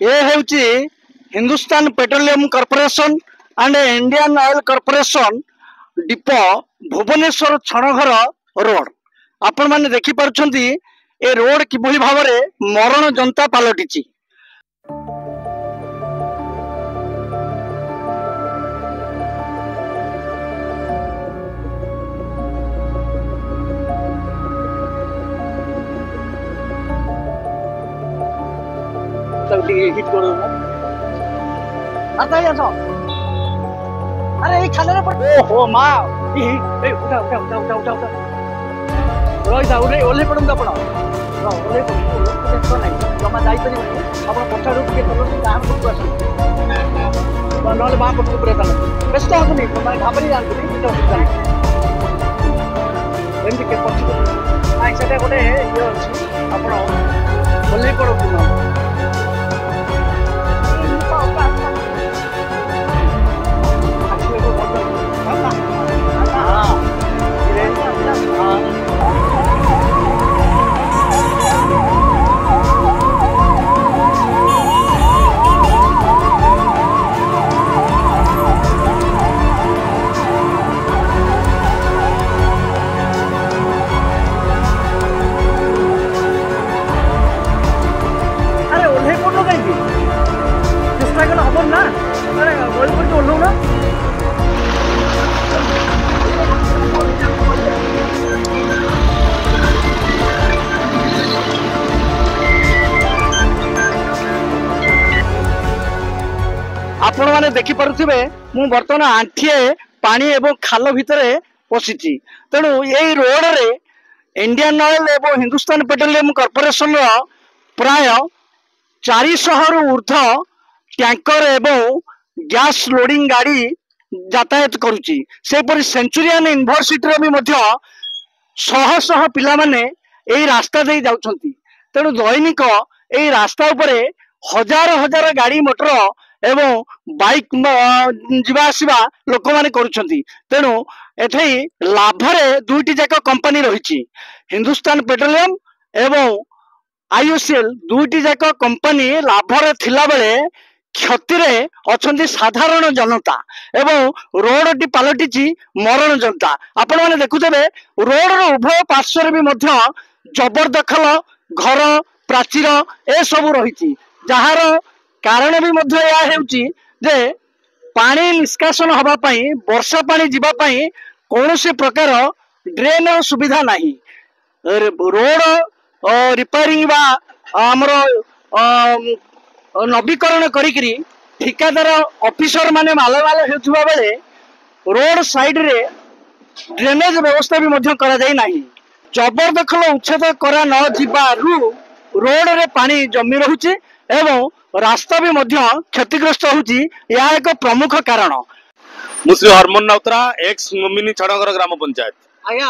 ये ହେଉଛି Hindustan petroleum corporation and Indian oil corporation depot Bhubaneswar Chhanaghar road. आपण माने देखि पारुछंती ए रोड किभली भाबरे मरण जनता पालटिची। हिट करो ना आता ही आसो। अरे ये खाले रे पड़ ओहो मां ए उठा उठा उठा उठा उठा उठा रोई जा ओले ओले पडम दा पड़ा रो ओले पडम देखो नहीं जमा जाई परी आपण पछा रो के चलो गाम को आसो नले बा को पूरे चलो व्यस्त हो नहीं तुम्हारे घाबरी जान नहीं तो नहीं एमती के पछ आई सेटा गोटे ये अछि आपण ओले पडो आपण माने देखि पारुथिबे मु वर्तमान आंठिए पानी एवं खाल भितर पशिची। तेणु यही रोड रे इंडियन ऑयल एवं हिंदुस्तान पेट्रोलियम कॉर्पोरेशन प्राय 400 रु ऊर्ध टैंकर एवं गैस लोडिंग गाड़ी यातायात करुची। सेपरि सेंचुरियन यूनिवर्सिटी भी मध्य शह शह पिला माने एही रास्ता दे जाउछंती। तेणु दैनिक एही रास्ता उपरे हजार हजार गाड़ी मोटर एवं बाइक जीवा आसवा लोक माने करुछंती। तेणु एथै लाभरे दुईटी जाक कंपनी रहिछि हिंदुस्तान पेट्रोलियम एवं आईओसीएल दुईटी जाक कंपनी लाभरे थिला बेले क्षतिरे अछंती साधारण जनता एवं रोड टी पालटिछि मरण जनता। आपण माने देखुथबे रोड रो उभय पार्श्वर भी मध्य जबरदखल घर प्राचीर ए सब रहिछि जहार कारण भी मध्य या हेउछि जे पानी निष्कासन हबा पई वर्षा पानी जीवा पई कोनोसी प्रकार ड्रेन सुविधा नाही। रोड रिपेयरिंग बा हमर नवीकरण करी ठिकादार ऑफिसर माने माल माल हेउथबा बेले रोड साइड रे ड्रेनेज व्यवस्था भी मध्य करा जाई नाही। जबरदखल उच्छेद करा न जिबारु रोड रे पानी जमी रहुछि एवं रास्ता भी मध्य क्षतिग्रस्त होउछि। यह एक प्रमुख कारण। मुश्री हरमन राउतरा एक्स मिनी छड़गर ग्राम पंचायत। आया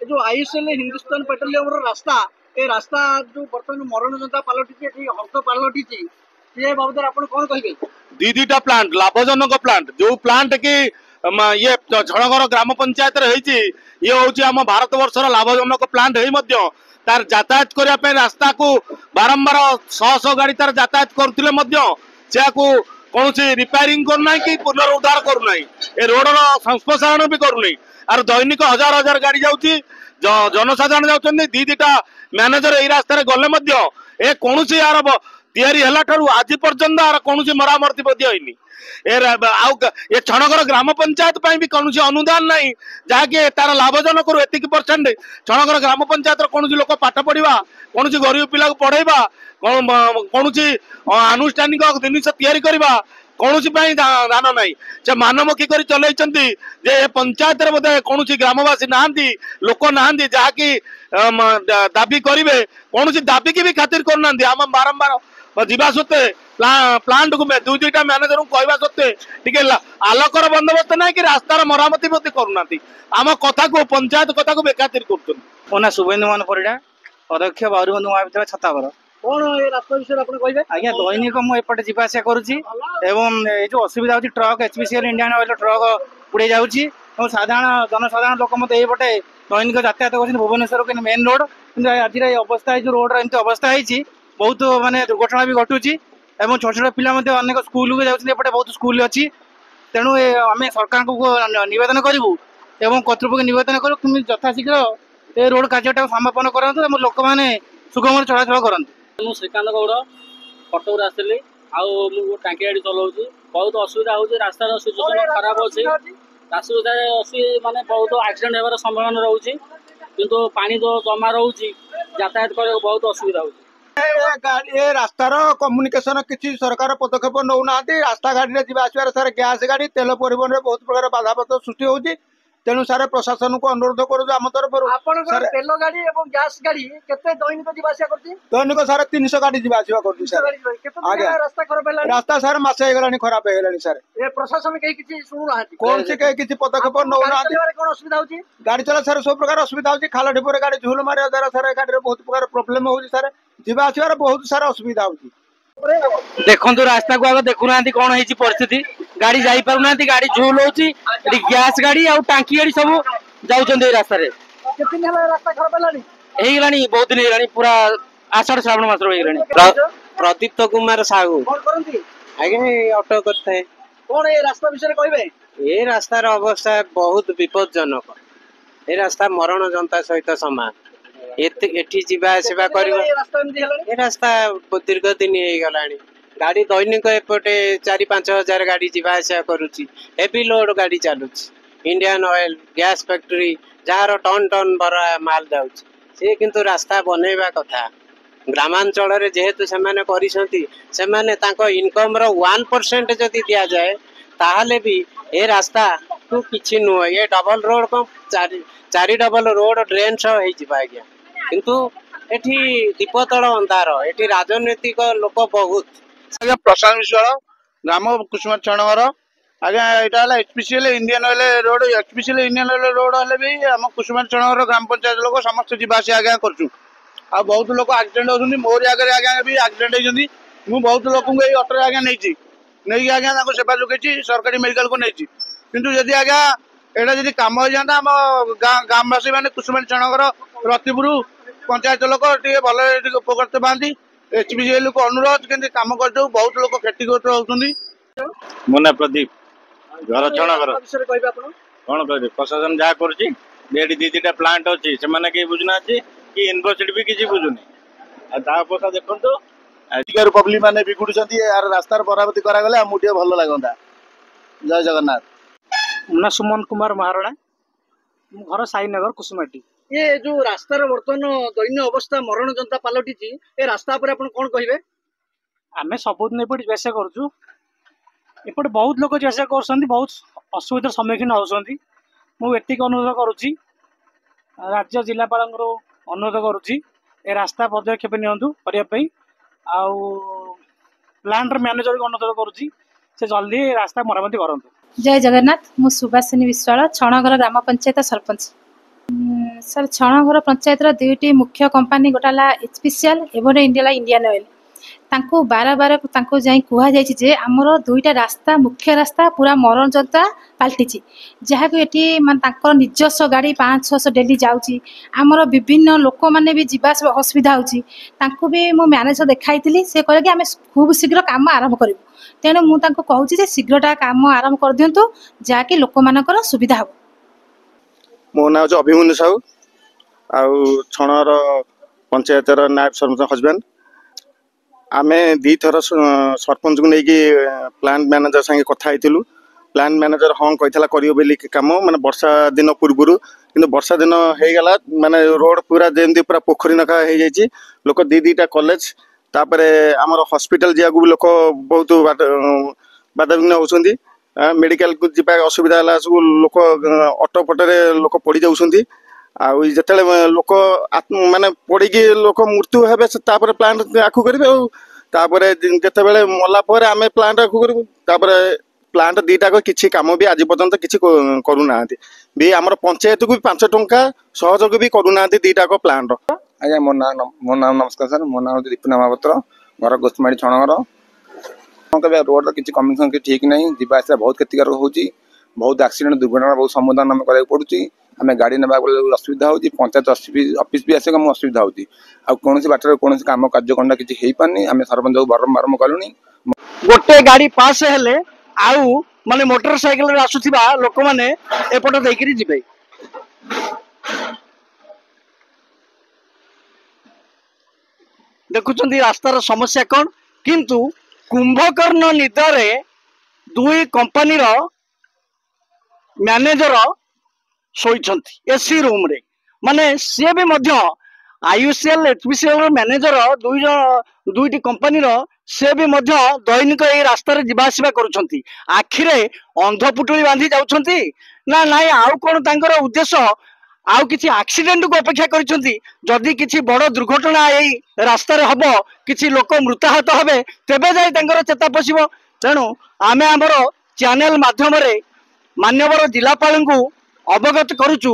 जो आईएसएल हिंदुस्तान पेट्रोलियम रो रास्ता ए रास्ता जो वर्तमान मरण जनता पालटिछि एठी हर्त पालटिछि ये बाबद आपण कोन कहिबे? दीदीटा प्लांट लाभजनक प्लांट जो प्लांट की ये छड़गर ग्राम पंचायत रे हेछि ये होछि हम भारत वर्षर लाभजनक प्लांट हेइ मध्य तार यातायात करिया पे रास्ता को बारंबार शह शह गाड़ी तार यातायात करथिले मध्य सेको कौनसी रिपेयरिंग करना कि पुनरुद्धार करना ए रोड संस्प्रसारण भी करना आर दैनिक हजार हजार गाड़ी जाउची जनसाधारण जाउछन्ती दीटा मैनेजर ए रास्ता गले मध्य ए कौनसी यार तैयारी हला ठारू आज पर्यंत आर कौनसी मरामती मध्य होइनी ए छणगर ग्राम पंचायत भी कौन अनुदान ना जहाँकि तार लाभजनक एतिक परसेंट छणगर ग्राम पंचायत कौन लोक पाठ पढ़ा कौन गरीब पिला पढ़ेबा कौन आनुष्ठानिक जिनिस तैयारी करवा कौन दान ना से मानमुखी कर चलती जे पंचायत बोधे कौन ग्रामवासी नहांती लोक नहांती जहाँकि दाबी करेंगे कौन दाबी की भी खातिर करना आम बारंबार जीवा सत्वे प्लांट को दुईटा मैनेजर को कहवा सत्वे टे आलोकर बंदोबस्त ना कि रास्तार मरामती करना आम कथा को पंचायत कथा को बेखातिर कर शुभेन्दु मान परिडा अध्यक्ष बाउरीबंधु महाविद्यालय छतावर कौन ये रास्ता विषय आप कहे? आज्ञा दैनिक मुझे जीवासा करुँची जो असुविधा होती truck HPCL Indian oil truck उड़े जाऊँगी साधारण जनसाधारण लोक मत ये दैनिक यातायात कर भुवनेश्वर मेन रोड कि आज अवस्था जो रोड एमती अवस्था है बहुत माने दुर्घटना भी घटुची एवं छोट छोट पिला अनेक स्कूल को जाते बहुत स्कूल अच्छी तेणु आम सरकार को नवेदन करूँ एवं कर्तृपक्ष नवेदन करूँ कि यथाशीघ्र ए रोड कार्यटा समापन करूँ लोक मैंने सुगम चलाचल करूँ। ମୁଁ ଶ୍ରୀକାନ୍ତ ଗୌଡ଼ କଟକରୁ ଆସିଥିଲି ଆଉ ମୁଁ ଟାଙ୍କି ଗାଡ଼ି ଚଲାଉଛି ବହୁତ ଅସୁବିଧା ହେଉଛି ରାସ୍ତାର ସିଚୁଏସନ୍ ଖରାପ ଅଛି ରାସ୍ତାରେ ମାନେ ବହୁତ ଆକ୍ସିଡେଣ୍ଟ ହେବାର ସମ୍ଭାବନା ରହୁଛି କିନ୍ତୁ ପାଣି ଯେଉଁ ଜମା ରହୁଛି ଯାତାୟାତ କରିବାକୁ ବହୁତ ଅସୁବିଧା ହେଉଛି। ए रास्तार कम्युनिकेशन किसी सरकार पदक्षेप नौना रास्ता गाड़ी में जावा आसबार सर गैस गाड़ी तेल परिवहन में बहुत प्रकार बाधापत्र सृष्टि होती तेणु सारे प्रशासन को अनुरोध करूँ आम तरफ तेल गाड़ी और गैस गाड़ी केते दैनिक जीवासा करती दैनिक सारे 300 गाड़ी जावा आज्ञा रास्ता खराब है रास्ता सारे मसे खराब है सर ए प्रशासन कहीं किसी शुणुना कौन सी कहीं किसी पदक्षेप नौना कौन असुविधा होची गाड़ी चला सारे सब प्रकार असुविधा होती खाल ढिपर गाड़ी झुल मारे द्वारा सारे गाड़ी बहुत प्रकार प्रोब्लेम होती सारे जीवा आसबार बहुत सारा असुविधा होती। देखो रास्ता को आगे देखुना कौन है परिस्थिति गाड़ी जाई पारुना गाड़ी झूल होची गैस गाड़ी और टांकी गाड़ी सब जाउछन रास्ता रे रास्ता खराब हेलानी बहुत दिन हेलानी पूरा आषाढ़ श्रावण मास हेलानी। प्रदीप्त कुमार साहू आज्ञा ऑटो करते हैं कौन ये रास्ता विषय कहबे ये रास्तार अवस्था बहुत विपदजनक ये रास्ता मरण जनता सहित समान एठी जीवा आसवा कर रास्ता दीर्घ दिन हो गला गाड़ी दैनिक एपटे 4-5 हजार गाड़ी जीवा आसा करुच्ची हेवी लोड गाड़ी चलुची इंडियन ऑयल गैस फैक्ट्री जार टन टन भरा माल जाउची से किंतु रास्ता बनैबा कथा ग्रामांचल रे जेहेतु सेमाने करिसंती सेमाने तांको इनकम रो 1% जदी दिया जाए ताहले भी ए रास्ता तो किछि नुह ये डबल रोड को चारि डबल रोड ड्रेन सह हे जिबा आज्ञा किंतु एठी दीपतल अंधार एठी राजनीतिक लोक बहुत आज्ञा प्रशांत विश्वाल ग्राम कुसुम चणगर आज्ञा यहाँ HPCL Indian oil road HPCL Indian oil road हेल्ले भी आम कुसुम चणगर ग्राम पंचायत लोक समस्त जीवासी आज्ञा कर बहुत लोग एक्सीडेंट होती मोर आगे आज्ञा भी एक्सीडेंट होती मुझे बहुत लोक अटो आज्ञा नहीं आज्ञा सेवा जोगे सरकारी मेडिकल को नहीं किंतु जदि आज्ञा एटा जदि कम हो जाता आम ग्रामवासी मैंने कुसुम चणगर रतिपुर पंचायत लोक भल उपकृत पाती एचपीसीएल को अनुरोध के कम कर बहुत लोग क्षतिग्रस्त होती। मो ना प्रदीप घर चणगर कौन कह प्रशासन जहाँ कर दीटा प्लांट अच्छी से कहीं बुझुना कि यूनिवर्सिटी भी किसी बुझुनी तापा देखो अधिकार पब्लिक मैंने बिगुड़ यार रास्तार मरामती करागले आमको भल लगता। जय जगन्नाथ। मुना सुमन कुमार महारणा घर साईनगर कुसुमाटी ये जो रास्तार बर्तमान दैन्य अवस्था मरण जनता पलटि ए रास्ता पर आप कौन कहे आम सबुदिन एपटे जैसा करूँ एपटे बहुत लोग जैसा कर बहुत असुविधार सम्मुखीन होती मुझे अनुरोध करुच्ची राज्य जिलापाल अनुरोध करुच्ची ए रास्ता पदक्षेप नि प्लांट मैनेजर को अनुरोध करुच्ची से जल्दी रास्ता मरामती करूँ। जय जगन्नाथ मु सुभाषिनी विश्वाल छणघर ग्राम पंचायत सरपंच सर छणघर पंचायत दुईटी मुख्य कंपानी गोटाला एचपीसीएल एवं इंडियन ऑयल तांको बार बार तांको जाई कुहा जायछि जे हमर दुईटा रास्ता मुख्य रास्ता पूरा मरण जनता पाल्टिछि जहाँ को एटी मान तांकर निजस्व गाड़ी 500-600 डेली जाउछि हमर विभिन्न लोक माने भी जीवा असुविधा होछि तांको भी मो मैनेजर देखाइतिली से कहले कि आमे खूब शीघ्र काम आरंभ करिबु तेणु मु तांको कहूछि जे शीघ्रटा काम आरंभ कर दियंतु जाकि लोक मानकर सुविधा हो। मो ना अभिमन्यु साहू आउ छणर पंचायत नायब सरपंच हजबैंड आमे दी थर सरपंच को लेकिन प्लांट मैनेजर संगे कथा होइतिलु प्लांट मैनेजर हाँ कही करी कम माने वर्षा दिन पूर्व कि वर्षा दिन हो गला माने रोड पूरा जमी पूरा पोखरी नखा हो जाइए लोक दीटा कॉलेज तापर आमर हॉस्पिटल जा लोक बहुत बाधाविघ्न होती मेडिकल को जी असुविधा है सब लोक ऑटो फटोरे लोक पड़ जाऊँगी आते लोक माने पड़ी लोक मृत्यु हे प्लांट आखु करेंगे जिते बड़े मला आम प्लांट आखु करूँ प्लांट दीटाक किसी कम भी आज पर्यंत किसी करूना भी आम पंचायत को भी 5 टंका सहयोग भी करूना दीटाक प्लांट। आज्ञा मो नाम नमस्कार सर मो नाम दीपुना महापात्र घर गोस्माड़ी छणगर रोड किसी कम्युनिकेशन ठीक नहीं जीवा आसा बहुत क्षतिकारक होची बहुत एक्सीडेंट दुर्घटना बहुत सम्मुखीन आम करा पड़ुची आम गाड़ी ना असुविधा होती पंचायत ऑफिस भी आसे असुविधा होती कौन बाटर कौन कम कार्यकंडा किसी हो पारनी आम सरपंच को बारंबार कलुनी गोटे गाड़ी पास हेले आउ माने मोटरसाइकेल रे आसुथिबा लोक माने एपट देकिरी जिबे देखुचंदी रास्तार समस्या कौन किंतु कुंभकर्ण निदरे दुई कंपनी रो मैनेजर शोइछंती एसी रूम रे माने सी भी मध्य आईयूसीएल एचपीसीएल मैनेजर दुईटी कंपनी रो से भी मध्य दैनिक ए रास्ता रे जिबा आसिबा करूछंती आखिरे अंधपुटुली बांधी जाउछंती ना नाई आउ कोन तांकर उद्देश्य आउ किछि एक्सीडेंट को अपेक्षा करिसंती जदि किछि बड़ दुर्घटना एई रास्ता रे हबो किछि लोक मृताहत हेबे तेबे जाय तांकर चेता पसिबो तेणु आमे हमर चैनल माध्यम रे मान्यवर जिलापाल को अवगत करुचु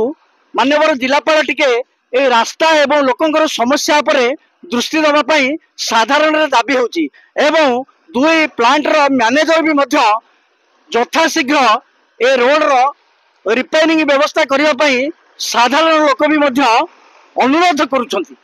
मान्यवर जिलापाल टिके ए रास्ता एवं लोकंकर समस्या पर दृष्टि देवा पई साधारण रे दाबी होची एवं दुई प्लांट रो मैनेजर भी मध्य यथाशीघ्र ए रोड रो रिपेयरिंग व्यवस्था करिया पई साधारण लोक भी मध्य अनुरोध करुछंती।